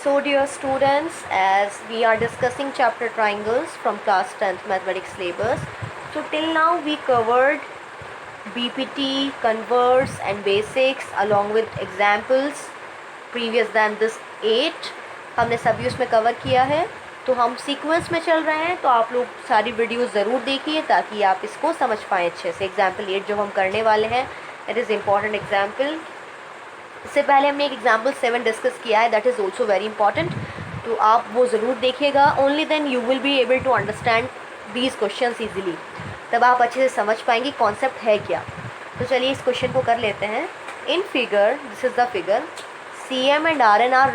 So dear students, as we are discussing chapter triangles from class 10th mathematics syllabus, so till now we covered BPT, converse and basics along with examples previous than this 8 हमने सभी उसमें cover किया है। तो हम sequence में चल रहे हैं, तो आप लोग सारी वीडियोस ज़रूर देखिए ताकि आप इसको समझ पाएँ अच्छे से। एग्जाम्पल 8 जो हम करने वाले हैं, इट इज़ इम्पॉर्टेंट एग्जाम्पल। इससे पहले हमने एक एग्जाम्पल 7 डिस्कस किया है, that is also very important, तो आप वो ज़रूर देखिएगा। Only then you will be able to understand these question easily, तब आप अच्छे से समझ पाएंगे कॉन्सेप्ट है क्या। तो चलिए इस क्वेश्चन को कर लेते हैं। In figure, this is the figure, C M and R N are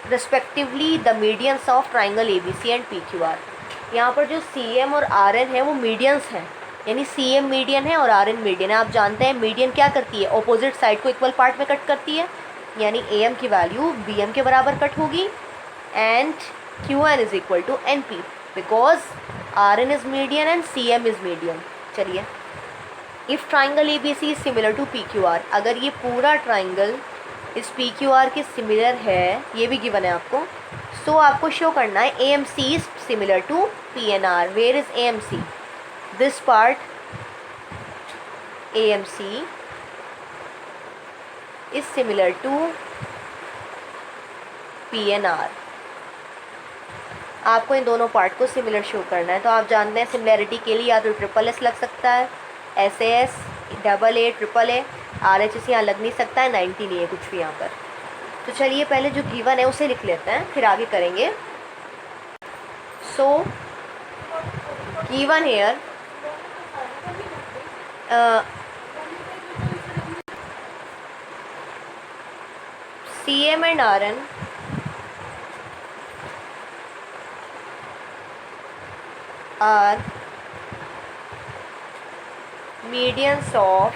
respectively the medians of triangle A B C and P Q R. यहाँ पर जो सी एम और आर एन है वो मीडियंस हैं, यानी सी एम मीडियन है और आर एन मीडियन है। आप जानते हैं मीडियन क्या करती है, ऑपोजिट साइड को इक्वल पार्ट में कट करती है, यानी ए एम की वैल्यू बी एम के बराबर कट होगी and Q N is equal to N P, because R N is median and C M is median. चलिए, if triangle A B C is similar to P Q R, अगर ये पूरा triangle इस P Q R के similar है, ये भी given है आपको, सो आपको शो करना है A M C is similar to P N R. Where is A M C? This part AMC is similar to PNR। आपको इन दोनों पार्ट को सिमिलर शो करना है। तो आप जानते हैं सिमिलैरिटी के लिए या तो ट्रिपल एस लग सकता है, SAS, double A, triple A, RHS यहाँ लग नहीं सकता है, 90 नहीं है कुछ भी यहाँ पर। तो चलिए पहले जो गिवन है उसे लिख लेते हैं, फिर आगे करेंगे। So given here CM and RN are medians of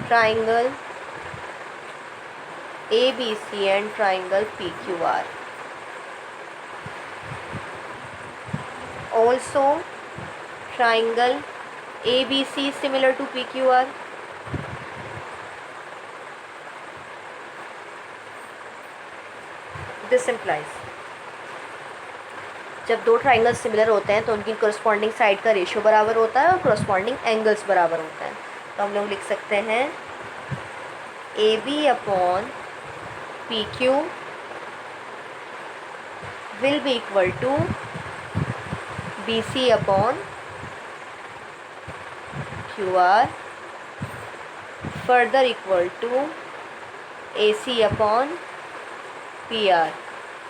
triangle ABC and triangle PQR. Also, triangle ABC is similar to PQR. This implies जब दो ट्राइंगल्स सिमिलर होते हैं तो उनकी कोरस्पॉन्डिंग साइड का रेशियो बराबर होता है और कोरस्पॉन्डिंग एंगल्स बराबर होते हैं। तो हम लोग लिख सकते हैं A B upon P Q will be equal to B C upon Q R further equal to A C upon P R,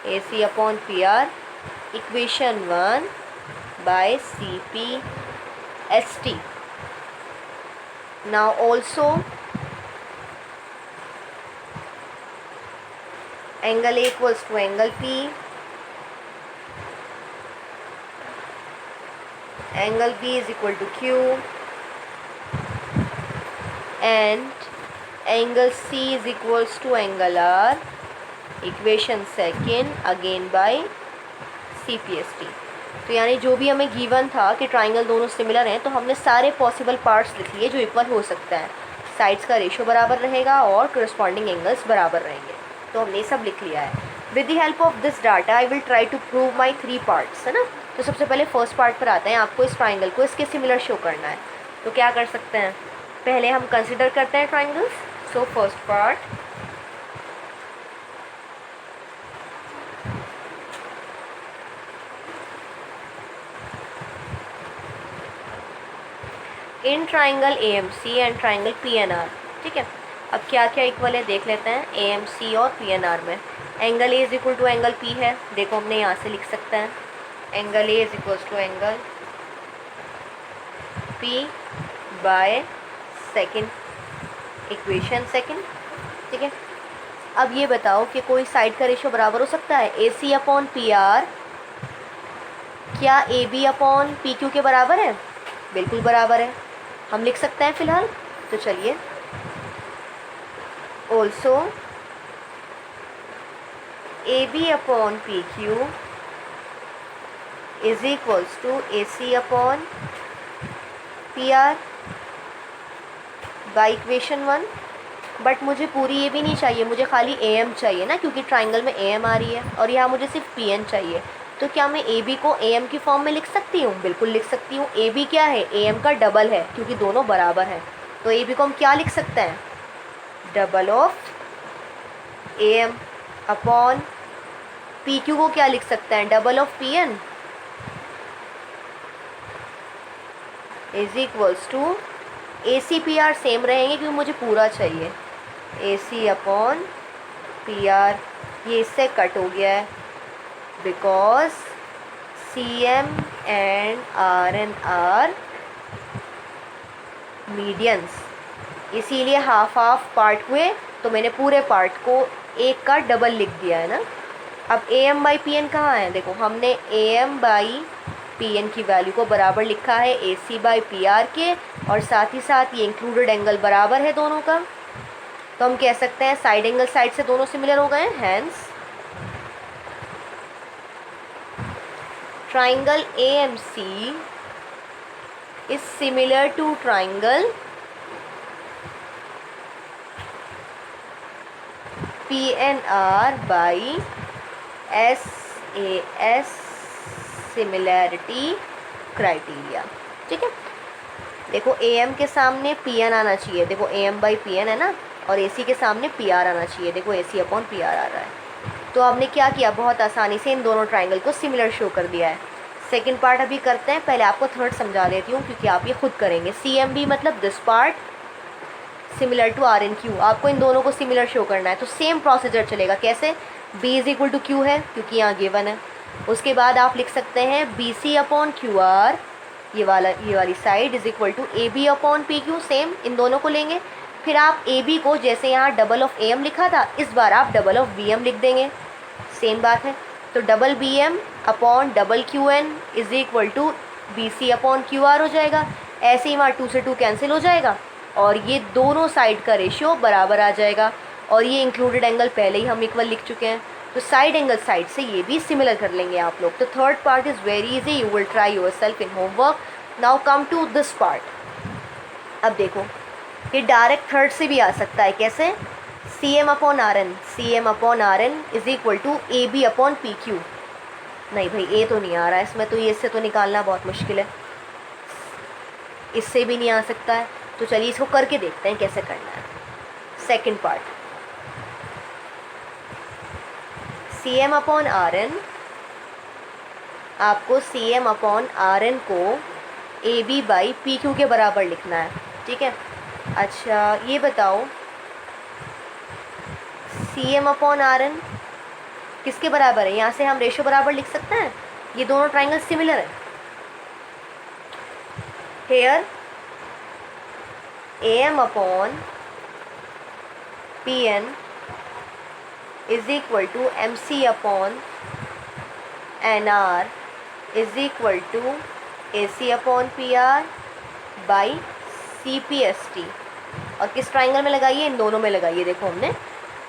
A C upon P R, equation 1 by CPST. Now also angle A equals to angle P, angle B is equal to Q, and angle C is equals to angle R, equation second again by CPST। तो यानी जो भी हमें given था कि triangle दोनों similar हैं, तो हमने सारे पॉसिबल पार्ट्स लिख लिए जो इक्वल हो सकता है, साइड्स का रेशियो बराबर रहेगा और करस्पॉन्डिंग एंगल्स बराबर रहेंगे। तो हमने सब लिख लिया है। With the help of this data I will try to prove my 3 parts, है ना। तो सबसे पहले फर्स्ट पार्ट पर आते हैं। आपको इस ट्राइंगल को इसके सिमिलर शो करना है, तो क्या कर सकते हैं, पहले हम कंसिडर करते हैं triangles. So first part, in triangle AMC and triangle PNR। ठीक है, अब क्या क्या इक्वल है देख लेते हैं AMC और PNR में। Angle A is equal to angle P है, देखो हमने यहाँ से लिख सकते हैं angle A is equal to angle P by second, equation second. ठीक है, अब ये बताओ कि कोई साइड का रेशियो बराबर हो सकता है AC अपॉन PR क्या AB अपॉन PQ के बराबर है? बिल्कुल बराबर है, हम लिख सकते हैं फिलहाल। तो चलिए, also AB upon PQ is equals to AC upon PR by equation 1। But मुझे पूरी ए भी नहीं चाहिए, मुझे खाली ए एम चाहिए ना, क्योंकि ट्राइंगल में ए एम आ रही है और यहाँ मुझे सिर्फ पी एन चाहिए। तो क्या मैं ए बी को ए एम की फॉर्म में लिख सकती हूँ? बिल्कुल लिख सकती हूँ। ए बी क्या है? ए एम का डबल है, क्योंकि दोनों बराबर हैं। तो ए बी को हम क्या लिख सकते हैं? Double of A M upon P Q को क्या लिख सकते हैं? Double of P N is equals to A C P R same रहेंगे, क्योंकि मुझे पूरा चाहिए। A C upon P R, ये इससे कट हो गया है, because C M and R N R medians, इसीलिए हाफ हाफ पार्ट हुए, तो मैंने पूरे पार्ट को एक का डबल लिख दिया है ना। अब A M by P N कहाँ है? देखो, हमने A M by P N की वैल्यू को बराबर लिखा है A C by P R के, और साथ ही साथ ये इंक्लूडेड एंगल बराबर है दोनों का। तो हम कह सकते हैं साइड एंगल साइड से दोनों सिमिलर हो गए हैं, hence triangle A M C is similar to triangle P N R by S A S similarity criteria. ठीक है, देखो ए एम के सामने पी एन आना चाहिए, देखो A M by P N है ना, और ए सी के सामने पी आर आना चाहिए, देखो A C upon P are आ रहा है। तो आपने क्या किया? बहुत आसानी से इन दोनों ट्राइंगल को सिमिलर शो कर दिया है। सेकेंड पार्ट अभी करते हैं, पहले आपको थर्ड समझा देती हूँ, क्योंकि आप ये खुद करेंगे। सी एम बी मतलब this part similar to R N Q, आपको इन दोनों को सिमिलर शो करना है। तो सेम प्रोसीजर चलेगा। कैसे? B is equal to Q है, क्योंकि यहाँ गिवन है। उसके बाद आप लिख सकते हैं B C upon Q R, ये वाली side is equal to A B upon P Q, same इन दोनों को लेंगे। फिर आप ए बी को जैसे यहाँ डबल ऑफ ए एम लिखा था, इस बार आप डबल ऑफ बी एम लिख देंगे, सेम बात है। तो double B M upon double Q N is equal to B C upon Q R हो जाएगा। ऐसे ही वहाँ 2 से 2 कैंसिल हो जाएगा, और ये दोनों साइड का रेशियो बराबर आ जाएगा, और ये इंक्लूडेड एंगल पहले ही हम इक्वल लिख चुके हैं, तो साइड एंगल साइड से ये भी सिमिलर कर लेंगे आप लोग। तो third part is very easy, you will try yourself in homework. Now come to this part. अब देखो, ये डायरेक्ट थर्ड से भी आ सकता है। कैसे? C M upon R N, C M upon R N is equal to A B upon P Q. नहीं भाई, ए तो नहीं आ रहा है इसमें, तो ये इससे तो निकालना बहुत मुश्किल है, इससे भी नहीं आ सकता है। तो चलिए इसको करके देखते हैं कैसे करना है। Second part, C M upon R N, आपको C M upon R N को A B by P Q के बराबर लिखना है। ठीक है, अच्छा ये बताओ, C M upon R N किसके बराबर है? यहाँ से हम रेशो बराबर लिख सकते हैं, ये दोनों ट्राइंगल सिमिलर है। Here A M upon P N is equal to M C upon N R is equal to A C upon P R by C P S T. और किस ट्राइंगल में लगाइए? इन दोनों में लगाइए। देखो हमने,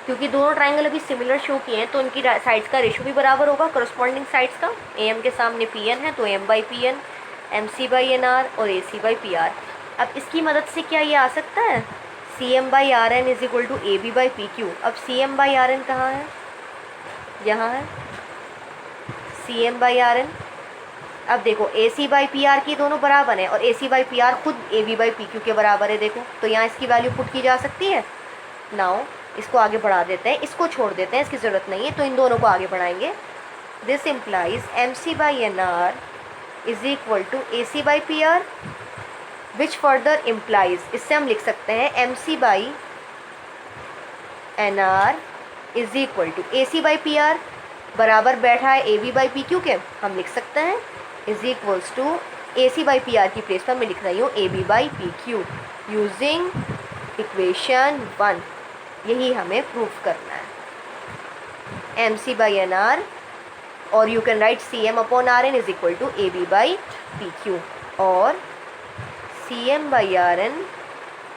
क्योंकि दोनों ट्राइंगल अभी सिमिलर शो किए हैं, तो इनकी साइड्स का रेशो भी बराबर होगा, करस्पॉन्डिंग साइड्स का। ए एम के सामने पी एन है, तो M by P N, M C by N R और A C by P R. अब इसकी मदद से क्या ये आ सकता है? C M by R N is equal to A B by P Q. अब C M by R N कहाँ है? यहाँ है, C M by R N. अब देखो, A C by P R की दोनों बराबर हैं, और A C by P R खुद A B by P Q के बराबर है। देखो, तो यहाँ इसकी वैल्यू पुट की जा सकती है। नाउ इसको आगे बढ़ा देते हैं, इसको छोड़ देते हैं, इसकी ज़रूरत नहीं है, तो इन दोनों को आगे बढ़ाएंगे। This implies M C by N R is equal to A C by P R, which further implies, इससे हम लिख सकते हैं M C by N R is equal to A C by P R, बराबर बैठा है A B by P Q के, हम लिख सकते हैं is equals to A C by P R की प्लेस पर मैं लिख रही हूँ A B by P Q using equation 1। यही हमें प्रूफ करना है, M C by N R, और you can write C M upon R N is equal to A B by P Q, और C M by R N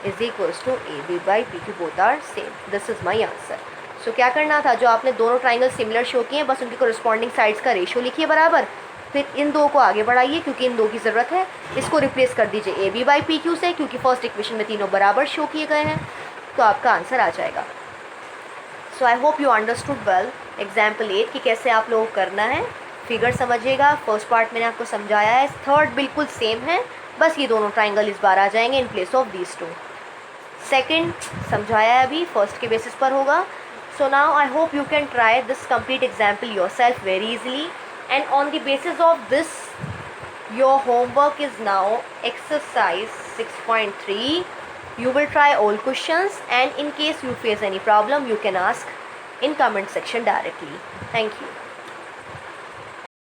is equals to A B by P Q, both are same. This is my answer. So क्या करना था, जो आपने दोनों triangle similar show किए हैं, बस उनकी कोरिस्पॉन्डिंग साइड्स का रेशियो लिखिए बराबर, फिर इन दो को आगे बढ़ाइए, क्योंकि इन दो की ज़रूरत है। इसको रिप्लेस कर दीजिए A B by P Q से, क्योंकि फर्स्ट इक्वेशन में तीनों बराबर शो किए गए हैं। तो आपका आंसर आ जाएगा. So I hope you understood well example 8 कि कैसे आप लोगों को करना है. फिगर समझिएगा. फर्स्ट पार्ट मैंने आपको समझाया है. थर्ड बिल्कुल सेम है, बस ये दोनों ट्राइंगल इस बार आ जाएंगे in place of these two. Second समझाया है अभी, फर्स्ट के बेसिस पर होगा. So now I hope you can try this complete example your self very easily, and on the basis of this your homework is now exercise 6.3. You will try all questions, and in case you face any problem you can ask in comment section directly. Thank you.